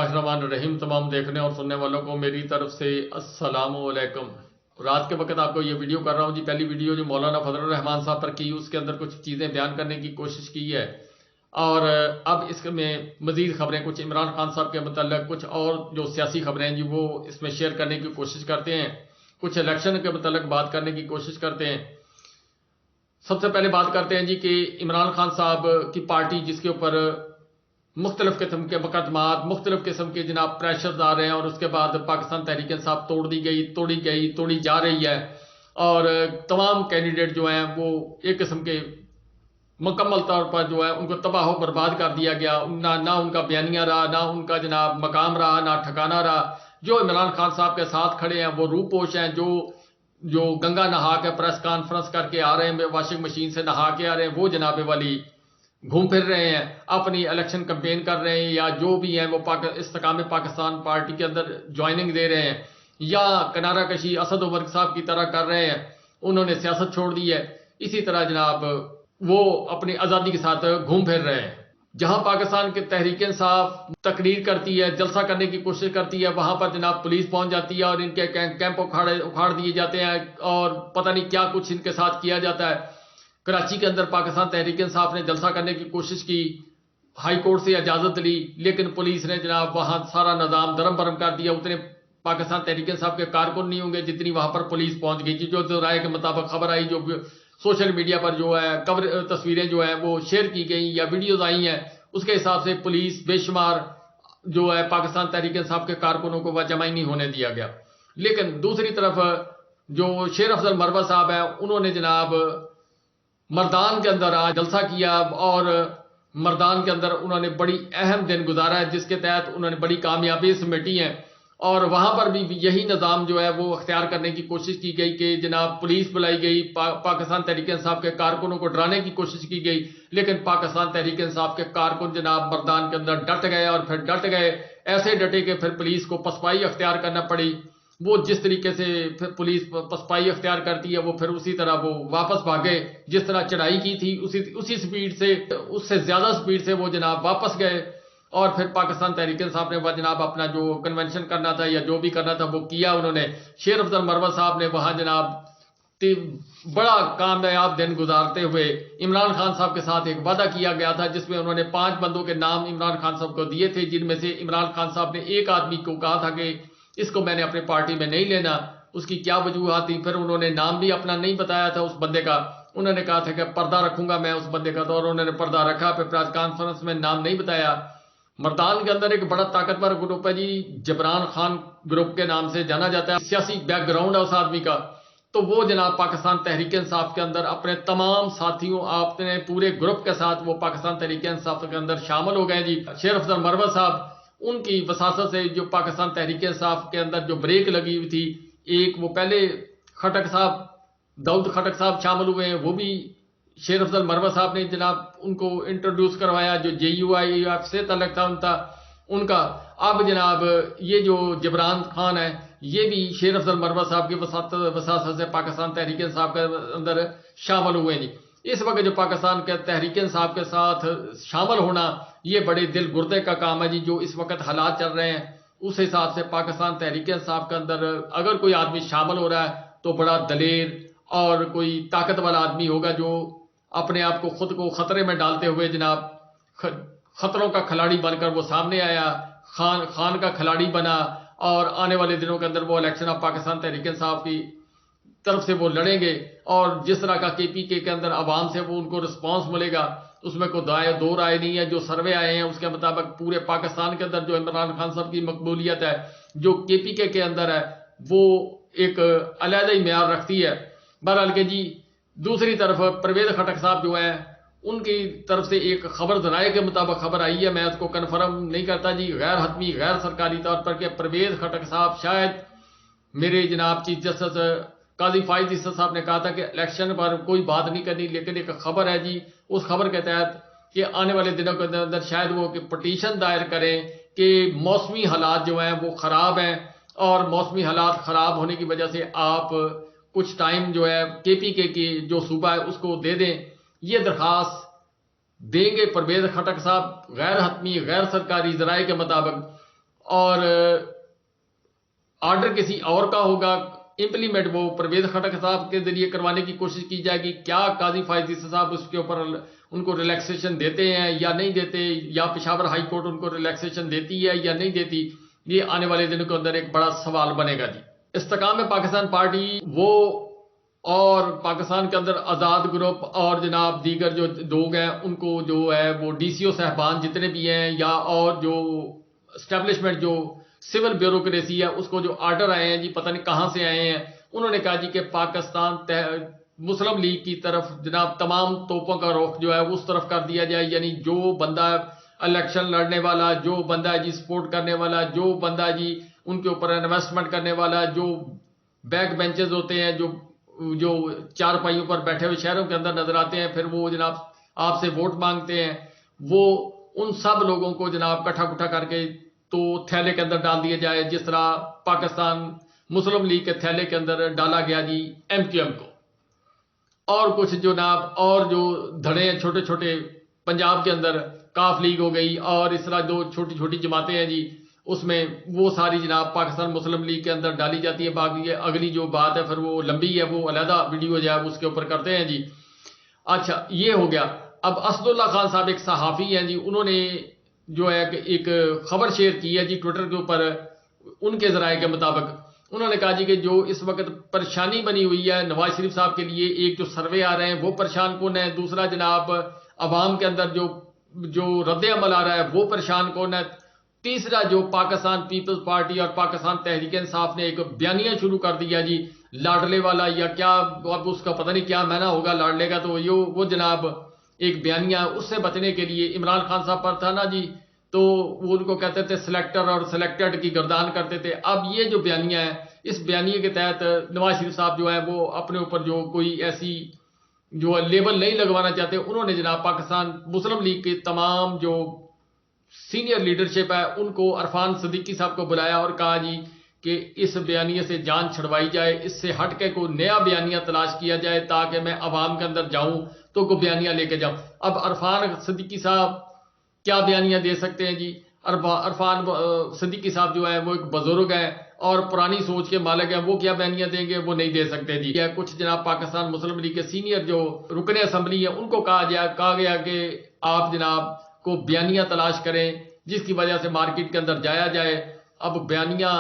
اللہ الرحمن الرحیم۔ تمام دیکھنے اور سننے والوں کو میری طرف سے السلام علیکم۔ رات کے وقت آپ کو یہ ویڈیو کر رہا ہوں جی۔ پہلی ویڈیو جو مولانا فضل الرحمان صاحب پر کی، اس کے اندر کچھ چیزیں بیان کرنے کی کوشش کی ہے، اور اب اس میں مزید خبریں کچھ عمران خان صاحب کے متعلق، کچھ اور جو سیاسی خبریں ہیں جی وہ اس میں شیئر کرنے کی کوشش کرتے ہیں، کچھ الیکشن کے متعلق بات کرنے کی کوشش کرتے ہیں۔ سب سے پہلے بات کرتے ہیں جی کہ عمران خان صاحب کی پارٹی، جس کے اوپر مختلف قسم کے مقدمات، مختلف قسم کے جناب پریشرز آ رہے ہیں، اور اس کے بعد پاکستان تحریک انصاف توڑی جا رہی ہے، اور تمام کینڈیڈیٹ جو ہیں وہ ایک قسم کے مکمل طور پر جو ہے ان کو تباہ و برباد کر دیا گیا۔ نہ ان کا بیانیہ رہا، نہ ان کا جناب مقام رہا، نہ ٹھکانہ رہا۔ جو عمران خان صاحب کے ساتھ کھڑے ہیں وہ روپوش ہیں، جو گنگا نہا کے پریس کانفرنس کر کے آ رہے ہیں، واشنگ مشین سے نہا کے آ رہے ہیں، وہ جناب والی گھوم پھر رہے ہیں، اپنی الیکشن کمپین کر رہے ہیں، یا جو بھی ہیں وہ استحکام پاکستان پارٹی کے اندر جوائننگ دے رہے ہیں، یا کنارہ کشی اسد عمر صاحب کی طرح کر رہے ہیں، انہوں نے سیاست چھوڑ دی ہے۔ اسی طرح جناب وہ اپنی آزادی کے ساتھ گھوم پھر رہے ہیں۔ جہاں پاکستان کے تحریک انصاف تقریر کرتی ہے، جلسہ کرنے کی کوشش کرتی ہے، وہاں پر جناب پولیس پہنچ جاتی ہے اور ان کے کیمپ اکھاڑ دیے جاتے ہیں، اور پتہ نہیں کیا کچھ ان کے ساتھ کیا جاتا ہے۔ کراچی کے اندر پاکستان تحریک انصاف نے جلسہ کرنے کی کوشش کی، ہائی کورٹ سے اجازت لی، لیکن پولیس نے جناب وہاں سارا نظام درم برم کر دیا۔ اتنے پاکستان تحریک انصاف کے کارکن نہیں ہوں گے جتنی وہاں پر پولیس پہنچ گئی، جو رائے کے مطابق خبر آئی، جو سوشل میڈیا پر جو ہے تصویریں جو ہیں وہ شیئر کی گئی یا ویڈیوز آئی ہیں، اس کے حساب سے پولیس بے شمار جو ہے پاکستان تحریک انصاف کے کارکنوں کو وہ جمع نہیں ہونے دیا گیا۔ لیکن دوسری طرف جو شیر افضل مروہ صاحب ہیں، انہوں نے جناب مردان کے اندر آج جلسہ کیا، اور مردان کے اندر انہوں نے بڑی اہم دن گزارا ہے، جس کے تحت انہوں نے بڑی کامیابی سمیٹی ہے، اور وہاں پر بھی یہی نظام جو ہے وہ اختیار کرنے کی کوشش کی گئی کہ جناب پولیس بلائی گئی، پاکستان تحریک انصاف کے کارکنوں کو ڈرانے کی کوشش کی گئی، لیکن پاکستان تحریک انصاف کے کارکن جناب مردان کے اندر ڈٹ گئے، اور پھر ڈٹ گئے، ایسے ڈٹے کہ پھر پولیس کو پسپائی اختیار کرنا پڑی۔ وہ جس طریقے سے پھر پولیس پسپائی اختیار کرتی ہے، وہ پھر اسی طرح وہ واپس بھاگے، جس طرح چڑھائی کی تھی اسی سپیڈ سے، اس سے زیادہ سپیڈ سے وہ جناب واپس گئے، اور پھر پاکستان تحریک انصاف نے وہ جناب اپنا جو کنونشن کرنا تھا یا جو بھی کرنا تھا وہ کیا انہوں نے۔ شیر افضل مروہ صاحب نے وہاں جناب بڑا کامیاب دن گزارتے ہوئے عمران خان صاحب کے ساتھ ایک وعدہ کیا گیا تھا، جس میں انہوں نے 5 بندوں کے نام عمران خان صاحب کو دیے تھے، جن میں سے عمران خان صاحب نے ایک آدمی کو کہا تھا کہ اس کو میں نے اپنی پارٹی میں نہیں لینا۔ اس کی کیا وجوہات تھی، پھر انہوں نے نام بھی اپنا نہیں بتایا تھا اس بندے کا، انہوں نے کہا تھا کہ پردہ رکھوں گا میں اس بندے کا، تو انہوں نے پردہ رکھا، پھر پریس کانفرنس میں نام نہیں بتایا۔ مردان کے اندر ایک بڑا طاقتور گروپ ہے جی، جبران خان گروپ کے نام سے جانا جاتا ہے، سیاسی بیک گراؤنڈ ہے اس آدمی کا، تو وہ جناب پاکستان تحریک انصاف کے اندر اپنے تمام ساتھیوں، اپنے پورے گروپ کے ساتھ وہ پاکستان تحریک انصاف کے اندر شامل ہو گئے جی۔ شیر افضل مروہ صاحب، ان کی وساطت سے جو پاکستان تحریک انصاف کے اندر جو بریک لگی ہوئی تھی، ایک وہ پہلے خٹک صاحب، داؤد خٹک صاحب شامل ہوئے ہیں، وہ بھی شیر افضل مروہ صاحب نے جناب ان کو انٹروڈیوس کروایا، جو JUIF سے تعلق تھا ان کا۔ اب جناب یہ جو جبران خان ہے، یہ بھی شیر افضل مروہ صاحب کی وساطت سے پاکستان تحریک انصاف کے اندر شامل ہوئے ہیں جی۔ اس وقت جو پاکستان کے تحریک انصاف کے ساتھ شامل ہونا، یہ بڑے دل گردے کا کام ہے جی۔ جو اس وقت حالات چل رہے ہیں، اس حساب سے پاکستان تحریک انصاف کے اندر اگر کوئی آدمی شامل ہو رہا ہے تو بڑا دلیر اور کوئی طاقت والا آدمی ہوگا، جو اپنے آپ کو خود کو خطرے میں ڈالتے ہوئے جناب خطروں کا کھلاڑی بن کر وہ سامنے آیا، خان کا کھلاڑی بنا، اور آنے والے دنوں کے اندر وہ الیکشن آف پاکستان تحریک انصاف کی طرف سے وہ لڑیں گے، اور جس طرح کا KPK کے اندر عوام سے وہ ان کو رسپانس ملے گا، اس میں کوئی دو رائے نہیں ہے۔ جو سروے آئے ہیں اس کے مطابق پورے پاکستان کے اندر جو عمران خان صاحب کی مقبولیت ہے، جو KPK کے اندر ہے، وہ ایک علیحدہ ہی معیار رکھتی ہے۔ بہرحال کہ جی دوسری طرف پرویز خٹک صاحب جو ہیں، ان کی طرف سے ایک خبر ذرائع کے مطابق خبر آئی ہے، میں اس کو کنفرم نہیں کرتا جی، غیر حتمی غیر سرکاری طور پر، کہ پرویز خٹک صاحب شاید میرے جناب چیف جسٹس قاضی فائز عیسی صاحب نے کہا تھا کہ الیکشن پر کوئی بات نہیں کرنی، لیکن ایک خبر ہے جی، اس خبر کے تحت کہ آنے والے دنوں کے اندر شاید وہ پٹیشن دائر کریں کہ موسمی حالات جو ہیں وہ خراب ہیں، اور موسمی حالات خراب ہونے کی وجہ سے آپ کچھ ٹائم جو ہے KPK کی جو صوبہ ہے اس کو دے دیں۔ یہ درخواست دیں گے پرویز خٹک صاحب غیر حتمی غیر سرکاری ذرائع کے مطابق، اور آرڈر کسی اور کا ہوگا، امپلیمنٹ وہ پرویز خٹک صاحب کے ذریعے کروانے کی کوشش کی جائے گی. کیا قاضی فائز عیسی صاحب اس کے اوپر ان کو ریلیکسیشن دیتے ہیں یا نہیں دیتے، یا پشاور ہائی کورٹ ان کو ریلیکسیشن دیتی ہے یا نہیں دیتی، یہ آنے والے دنوں کے اندر ایک بڑا سوال بنے گا. جی استحکام پاکستان پارٹی وہ اور پاکستان کے اندر آزاد گروپ اور جناب دیگر جو لوگ ہیں ان کو جو ہے وہ ڈی سی او صاحبان جتنے بھی ہیں یا اور جو اسٹیبلشمنٹ جو سول بیوروکریسی ہے اس کو جو آرڈر آئے ہیں جی پتہ نہیں کہاں سے آئے ہیں، انہوں نے کہا جی کہ پاکستان مسلم لیگ کی طرف جناب تمام توپوں کا رخ جو ہے اس طرف کر دیا جائے. یعنی جو بندہ الیکشن لڑنے والا، جو بندہ جی سپورٹ کرنے والا، جو بندہ جی ان کے اوپر انویسٹمنٹ کرنے والا، جو بیک بینچز ہوتے ہیں، جو چار پائیوں پر بیٹھے ہوئے شہروں کے اندر نظر آتے ہیں، پھر وہ جناب آپ سے ووٹ مانگتے ہیں، وہ ان سب لوگوں کو جناب کٹھا کٹھا کر کے تو تھیلے کے اندر ڈال دیا جائے، جس طرح پاکستان مسلم لیگ کے تھیلے کے اندر ڈالا گیا جی ایم کیو ایم کو. اور کچھ جناب اور جو دھڑے ہیں چھوٹے چھوٹے پنجاب کے اندر، کاف لیگ ہو گئی اور اس طرح جو چھوٹی چھوٹی جماعتیں ہیں جی اس میں وہ ساری جناب پاکستان مسلم لیگ کے اندر ڈالی جاتی ہے. باقی اگلی جو بات ہے پھر وہ لمبی ہے، وہ علیحدہ ویڈیو جو ہے اس کے اوپر کرتے ہیں جی. اچھا یہ ہو گیا. اب اسد اللہ خان صاحب ایک صحافی ہیں جی، انہوں نے جو ہے ایک خبر شیئر کی ہے جی ٹویٹر کے اوپر. ان کے ذرائع کے مطابق انہوں نے کہا جی کہ جو اس وقت پریشانی بنی ہوئی ہے نواز شریف صاحب کے لیے، ایک جو سروے آ رہے ہیں وہ پریشان کون ہے، دوسرا جناب عوام کے اندر جو رد عمل آ رہا ہے وہ پریشان کون ہے، تیسرا جو پاکستان پیپلز پارٹی اور پاکستان تحریک انصاف نے ایک بیانیہ شروع کر دیا جی لاڈلے والا، یا کیا اب اس کا پتہ نہیں کیا معنی ہوگا لاڈلے کا، تو وہ جناب ایک بیانیہ اس سے بچنے کے لیے عمران خان صاحب پر تھا نا جی، تو وہ ان کو کہتے تھے سلیکٹر اور سلیکٹڈ کی گردان کرتے تھے. اب یہ جو بیانیہ ہے اس بیانیے کے تحت نواز شریف صاحب جو ہے وہ اپنے اوپر جو کوئی ایسی جو لیبل نہیں لگوانا چاہتے، انہوں نے جناب پاکستان مسلم لیگ کے تمام جو سینئر لیڈرشپ ہے ان کو عرفان صدیقی صاحب کو بلایا اور کہا جی کہ اس بیانیے سے جان چھڑوائی جائے، اس سے ہٹ کے کوئی نیا بیانیہ تلاش کیا جائے تاکہ میں عوام کے اندر جاؤں تو کوئی بیانیہ لے کے جاؤں. اب عرفان صدیقی صاحب کیا بیانیہ دے سکتے ہیں جی؟ عرفان صدیقی صاحب جو ہے وہ ایک بزرگ ہے اور پرانی سوچ کے مالک ہیں، وہ کیا بیانیہ دیں گے؟ وہ نہیں دے سکتے جی. کچھ جناب پاکستان مسلم لیگ کے سینئر جو رکن اسمبلی ہیں ان کو کہا گیا کہ آپ جناب کو بیانیہ تلاش کریں جس کی وجہ سے مارکیٹ کے اندر جایا جائے. اب بیانیہ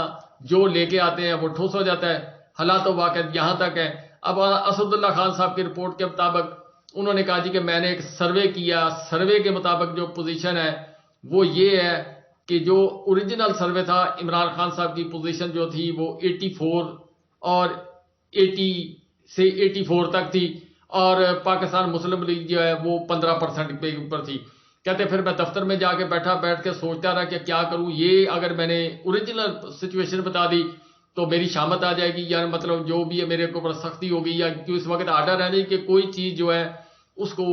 جو لے کے آتے ہیں وہ ٹھوس ہو جاتا ہے. حالات و واقعات یہاں تک ہے. اب اسد اللہ خان صاحب کی رپورٹ کے مطابق انہوں نے کہا جی کہ میں نے ایک سروے کیا، سروے کے مطابق جو پوزیشن ہے وہ یہ ہے کہ جو اوریجنل سروے تھا عمران خان صاحب کی پوزیشن جو تھی وہ 84 اور 80 سے 84 تک تھی، اور پاکستان مسلم لیگ جو ہے وہ 15% پہ اوپر تھی. کہتے پھر میں دفتر میں جا کے بیٹھ کے سوچتا رہا کہ کیا کروں، یہ اگر میں نے اوریجنل سچویشن بتا دی تو میری شامت آ جائے گی، یا مطلب جو بھی ہے میرے اوپر سختی ہوگی، یا اس وقت آرڈر ہے نہیں کہ کوئی چیز جو ہے اس کو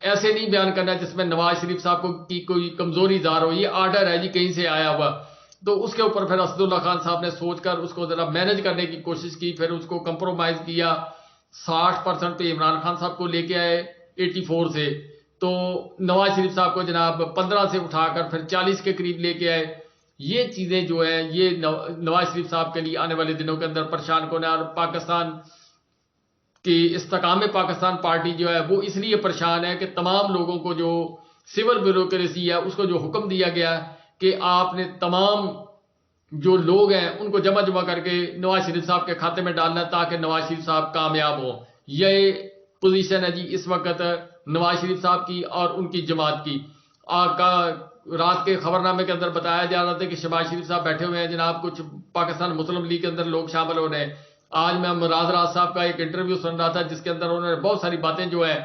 ایسے نہیں بیان کرنا جس میں نواز شریف صاحب کو کی کوئی کمزوری ظاہر ہو، یہ آرڈر ہے جی کہیں سے آیا ہوا. تو اس کے اوپر پھر اسد اللہ خان صاحب نے سوچ کر اس کو ذرا مینج کرنے کی کوشش کی، پھر اس کو کمپرومائز کیا، 60% پہ عمران خان صاحب کو لے کے آئے 84 سے، تو نواز شریف صاحب کو جناب 15 سے اٹھا کر پھر 40 کے قریب لے کے آئے. یہ چیزیں جو ہیں یہ نواز شریف صاحب کے لیے آنے والے دنوں کے اندر پریشان کون ہے. اور پاکستان کی استحکام پاکستان پارٹی جو ہے وہ اس لیے پریشان ہے کہ تمام لوگوں کو جو سول بیوروکریسی ہے اس کو جو حکم دیا گیا کہ آپ نے تمام جو لوگ ہیں ان کو جمع کر کے نواز شریف صاحب کے کھاتے میں ڈالنا تاکہ نواز شریف صاحب کامیاب ہوں. یہ پوزیشن ہے جی اس وقت نواز شریف صاحب کی اور ان کی جماعت کی. رات کے خبرنامے کے اندر بتایا جا رہا تھا کہ شہباز شریف صاحب بیٹھے ہوئے ہیں جناب، کچھ پاکستان مسلم لیگ کے اندر لوگ شامل ہو رہے ہیں. آج میں راز صاحب کا ایک انٹرویو سن رہا تھا جس کے اندر انہوں نے بہت ساری باتیں جو ہے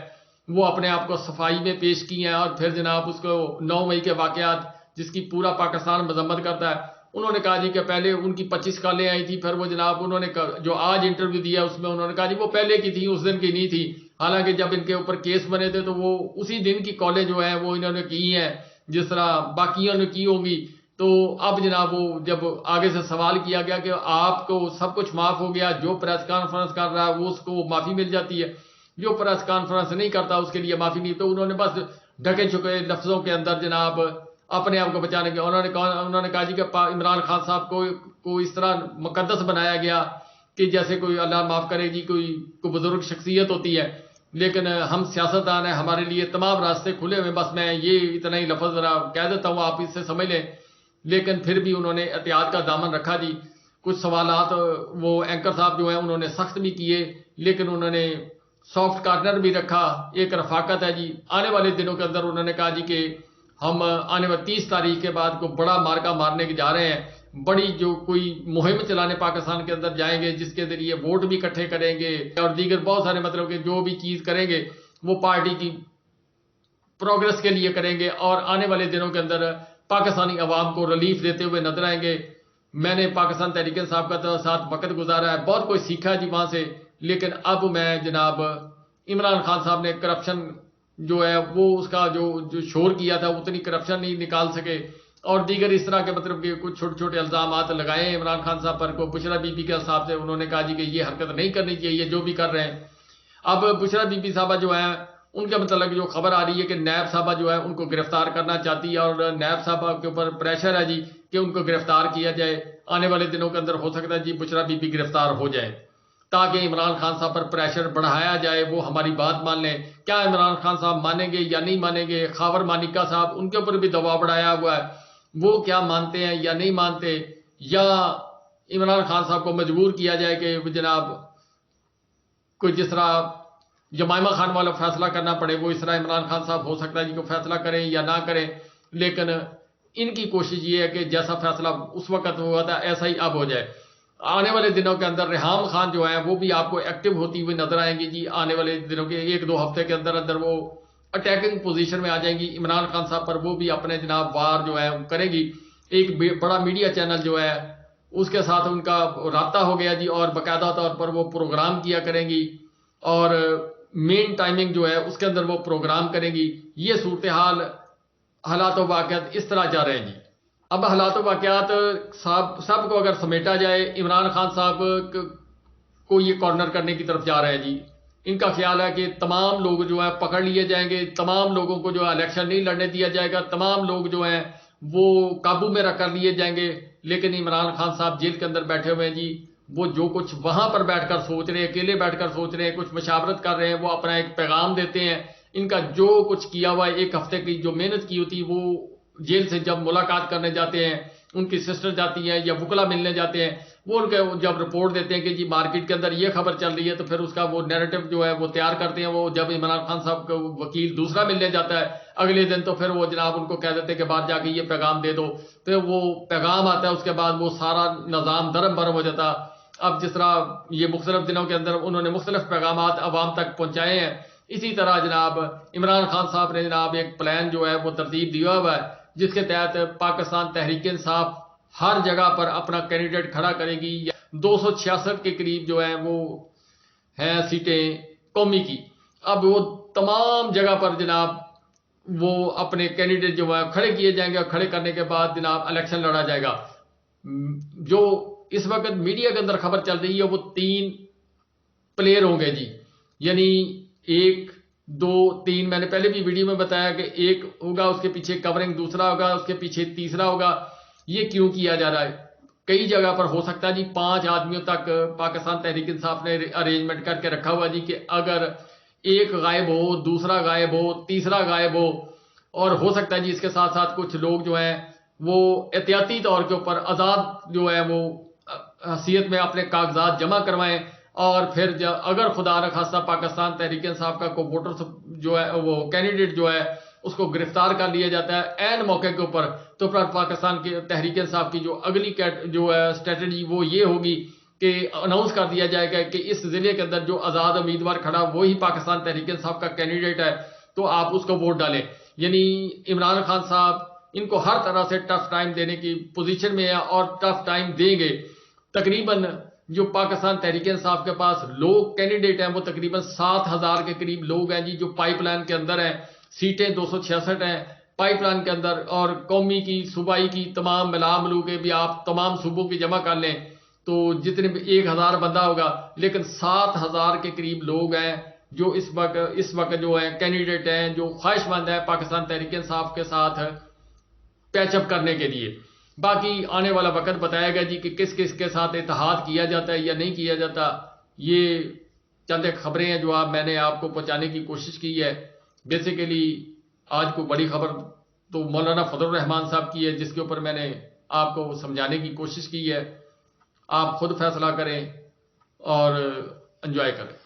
وہ اپنے آپ کو صفائی میں پیش کی ہیں، اور پھر جناب اس کو 9 مئی کے واقعات جس کی پورا پاکستان مذمت کرتا ہے، انہوں نے کہا جی کہ پہلے ان کی 25 کالیں آئی تھی، پھر وہ جناب انہوں نے جو آج انٹرویو دیا اس میں انہوں نے کہا جی وہ پہلے کی تھی، اس دن کی نہیں تھی. حالانکہ جب ان کے اوپر کیس بنے تھے تو وہ اسی دن کی کالیں جو ہیں وہ انہوں نے کی ہیں جس طرح باقیوں نے کی ہوگی. تو اب جناب وہ جب آگے سے سوال کیا گیا کہ آپ کو سب کچھ معاف ہو گیا، جو پریس کانفرنس کر رہا ہے وہ اس کو معافی مل جاتی ہے، جو پریس کانفرنس نہیں کرتا اس کے لیے معافی نہیں. تو انہوں نے بس ڈھکے چھپے لفظوں کے اندر جناب اپنے آپ کو بچانے کے. انہوں نے کہا جی کہ عمران خان صاحب کو اس طرح مقدس بنایا گیا کہ جیسے کوئی اللہ معاف کرے جی کوئی بزرگ شخصیت ہوتی ہے، لیکن ہم سیاستدان ہیں، ہمارے لیے تمام راستے کھلے ہوئے. بس میں یہ اتنا ہی لفظ ذرا کہہ دیتا ہوں، آپ اس سے سمجھ لیں. لیکن پھر بھی انہوں نے احتیاط کا دامن رکھا جی. کچھ سوالات وہ اینکر صاحب جو ہیں انہوں نے سخت بھی کیے، لیکن انہوں نے سافٹ کارنر بھی رکھا. ایک رفاقت ہے جی. آنے والے دنوں کے اندر انہوں نے کہا جی کہ ہم آنے والے 30 تاریخ کے بعد کو بڑا مارکا مارنے کے جا رہے ہیں. بڑی جو کوئی مہم چلانے پاکستان کے اندر جائیں گے، جس کے ذریعے ووٹ بھی اکٹھے کریں گے اور دیگر بہت سارے مطلب کہ جو بھی چیز کریں گے وہ پارٹی کی پروگرس کے لیے کریں گے، اور آنے والے دنوں کے اندر پاکستانی عوام کو ریلیف دیتے ہوئے نظر آئیں گے. میں نے پاکستان تحریک انصاف کا ساتھ وقت گزارا ہے، بہت کوئی سیکھا جی وہاں سے. لیکن اب میں جناب عمران خان صاحب نے کرپشن جو ہے وہ اس کا جو شور کیا تھا اتنی کرپشن نہیں نکال سکے، اور دیگر اس طرح کے مطلب کہ کچھ چھوٹے چھوٹے الزامات لگائے ہیں عمران خان صاحب پر. کو بشرا بی بی کے صاحب سے انہوں نے کہا جی کہ یہ حرکت نہیں کرنی چاہیے جو بھی کر رہے ہیں. اب بشرا بی بی صاحبہ جو ہیں ان کے متعلق جو خبر آ رہی ہے کہ نیب صاحبہ جو ہے ان کو گرفتار کرنا چاہتی ہے، اور نیب صاحبہ کے اوپر پریشر ہے جی کہ ان کو گرفتار کیا جائے. آنے والے دنوں کے اندر ہو سکتا ہے جی بشرا بی بی گرفتار ہو جائے تاکہ عمران خان صاحب پر پریشر بڑھایا جائے، وہ ہماری بات مان لیں. کیا عمران خان صاحب مانیں گے یا نہیں مانیں گے؟ خاور مانیکا صاحب ان کے اوپر بھی دباؤ بڑھایا ہوا ہے، وہ کیا مانتے ہیں یا نہیں مانتے، یا عمران خان صاحب کو مجبور کیا جائے کہ جناب کوئی جس طرح جمائمہ خان والا فیصلہ کرنا پڑے وہ اس طرح عمران خان صاحب ہو سکتا ہے جی کو فیصلہ کریں یا نہ کریں. لیکن ان کی کوشش یہ ہے کہ جیسا فیصلہ اس وقت ہوا تھا ایسا ہی اب ہو جائے. آنے والے دنوں کے اندر ریحام خان جو ہیں وہ بھی آپ کو ایکٹیو ہوتی ہوئی نظر آئیں گی جی. آنے والے دنوں کے 1-2 ہفتے کے اندر اندر وہ اٹیکنگ پوزیشن میں آ جائیں گی عمران خان صاحب پر. وہ بھی اپنے جناب وار جو ہے کریں گی. ایک بڑا میڈیا چینل جو ہے اس کے ساتھ ان کا رابطہ ہو گیا جی، اور باقاعدہ طور پر وہ پروگرام کیا کریں گی، اور مین ٹائمنگ جو ہے اس کے اندر وہ پروگرام کریں گی. یہ صورتحال حالات و واقعات اس طرح جا رہے ہیں جی. اب حالات و واقعات سب کو اگر سمیٹا جائے، عمران خان صاحب کو یہ کارنر کرنے کی طرف جا رہے ہیں جی. ان کا خیال ہے کہ تمام لوگ جو ہیں پکڑ لیے جائیں گے، تمام لوگوں کو جو ہے الیکشن نہیں لڑنے دیا جائے گا، تمام لوگ جو ہیں وہ قابو میں رکھ کر لیے جائیں گے. لیکن عمران خان صاحب جیل کے اندر بیٹھے ہوئے ہیں جی. وہ جو کچھ وہاں پر بیٹھ کر سوچ رہے ہیں، اکیلے بیٹھ کر سوچ رہے ہیں، کچھ مشاورت کر رہے ہیں، وہ اپنا ایک پیغام دیتے ہیں. ان کا جو کچھ کیا ہوا ہے، 1 ہفتے کی جو محنت کی ہوتی وہ جیل سے جب ملاقات کرنے جاتے ہیں، ان کی سسٹر جاتی ہیں یا وکلا ملنے جاتے ہیں، وہ ان کے جب رپورٹ دیتے ہیں کہ جی مارکیٹ کے اندر یہ خبر چل رہی ہے، تو پھر اس کا وہ نیریٹو جو ہے وہ تیار کرتے ہیں. وہ جب عمران خان صاحب کو وکیل دوسرا ملنے جاتا ہے اگلے دن، تو پھر وہ جناب ان کو کہہ دیتے ہیں کہ بعد جا کے یہ پیغام دے دو. پھر وہ پیغام آتا ہے، اس کے بعد وہ سارا نظام درم برم ہو جاتا. اب جس طرح یہ مختلف دنوں کے اندر انہوں نے مختلف پیغامات عوام تک پہنچائے ہیں، اسی طرح جناب عمران خان صاحب نے جناب ایک پلان جو ہے وہ ترتیب دیا ہوا ہے، جس کے تحت پاکستان تحریک انصاف ہر جگہ پر اپنا کینڈیڈیٹ کھڑا کرے گی. 266 کے قریب جو ہیں وہ ہیں سیٹیں قومی کی. اب وہ تمام جگہ پر جناب وہ اپنے کینڈیڈیٹ جو ہے کھڑے کیے جائیں گے، اور کھڑے کرنے کے بعد جناب الیکشن لڑا جائے گا. جو اس وقت میڈیا کے اندر خبر چل رہی ہے وہ 3 پلیئر ہوں گے جی. یعنی 1 2 3 میں نے پہلے بھی ویڈیو میں بتایا کہ ایک ہوگا اس کے پیچھے کورنگ، دوسرا ہوگا اس کے پیچھے تیسرا ہوگا. یہ کیوں کیا جا رہا ہے؟ کئی جگہ پر ہو سکتا ہے جی 5 آدمیوں تک پاکستان تحریک انصاف نے ارینجمنٹ کر کے رکھا ہوا جی کہ اگر ایک غائب ہو، دوسرا غائب ہو، تیسرا غائب ہو، اور ہو سکتا ہے جی اس کے ساتھ ساتھ کچھ لوگ جو ہیں وہ احتیاطی طور کے اوپر آزاد جو ہے وہ حیثیت میں اپنے کاغذات جمع کروائیں، اور پھر اگر خدا نخواستہ پاکستان تحریک انصاف کا کوئی ووٹر جو ہے وہ کینڈیڈیٹ جو ہے اس کو گرفتار کر لیا جاتا ہے عین موقع کے اوپر، تو پھر پاکستان کی تحریک انصاف کی جو اگلی جو ہے اسٹریٹجی وہ یہ ہوگی کہ اناؤنس کر دیا جائے گا کہ اس ضلع کے اندر جو آزاد امیدوار کھڑا وہی پاکستان تحریک انصاف کا کینڈیڈیٹ ہے، تو آپ اس کو ووٹ ڈالیں. یعنی عمران خان صاحب ان کو ہر طرح سے ٹف ٹائم دینے کی پوزیشن میں ہے، اور ٹف ٹائم دیں گے. تقریباً جو پاکستان تحریک انصاف کے پاس لوگ کینڈیڈیٹ ہیں وہ تقریباً 7,000 کے قریب لوگ ہیں جی جو پائپ لائن کے اندر ہیں. سیٹیں 266 ہیں پائپ لائن کے اندر، اور قومی کی صوبائی کی تمام ملا ملو کے بھی آپ تمام صوبوں کی جمع کر لیں تو جتنے بھی 1,000 بندہ ہوگا، لیکن 7,000 کے قریب لوگ ہیں جو اس وقت جو ہیں کینڈیڈیٹ ہیں، جو خواہش مند ہیں پاکستان تحریک انصاف کے ساتھ پیچ اپ کرنے کے لیے. باقی آنے والا وقت بتائے گا جی کہ کس کس کے ساتھ اتحاد کیا جاتا ہے یا نہیں کیا جاتا. یہ چند ایک خبریں ہیں جو میں نے آپ کو پہنچانے کی کوشش کی ہے. بیسیکلی آج کو بڑی خبر تو مولانا فضل الرحمان صاحب کی ہے، جس کے اوپر میں نے آپ کو سمجھانے کی کوشش کی ہے. آپ خود فیصلہ کریں اور انجوائے کریں.